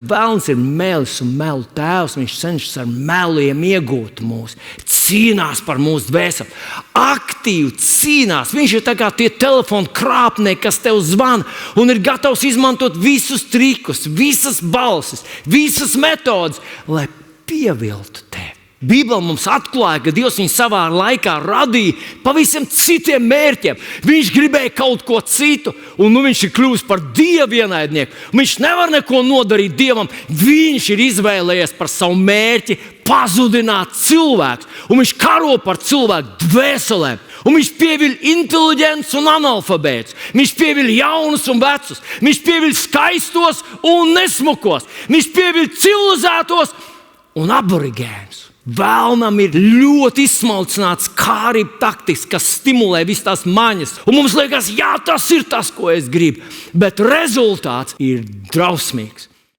Velns ir melis un melu tēvs. Viņš cenšas ar meliem iegūt mūs, cīnās par mūsu dvēseli, aktīvi cīnās. Viņš ir tā kā tie telefona krāpnieki, kas tev zvana un ir gatavs izmantot visus trikus, visas balsis, visas metodes, lai pieviltu tevi. Bībele mums atklāja, ka Dievs viņu savā laikā radīja pavisam citiem mērķiem. Viņš gribēja kaut ko citu, un viņš ir kļuvis par Dieva ienaidnieku. Viņš nevar neko nodarīt Dievam. Viņš ir izvēlējies par savu mērķi pazudināt cilvēkus, un viņš karo par cilvēku dvēselēm. Un viņš pieviļ inteliģentus un analfabētus. Viņš pieviļ jaunus un vecus. Viņš pieviļ skaistos un nesmukos. Viņš pieviļ civilizētos un aborigēnus. Vēlnam ir ļoti izsmalcināts kārība taktikas, kas stimulē visas tās maņas. Un mums liekas, jā, tas ir tas, ko es gribu. Bet rezultāts ir drausmīgs.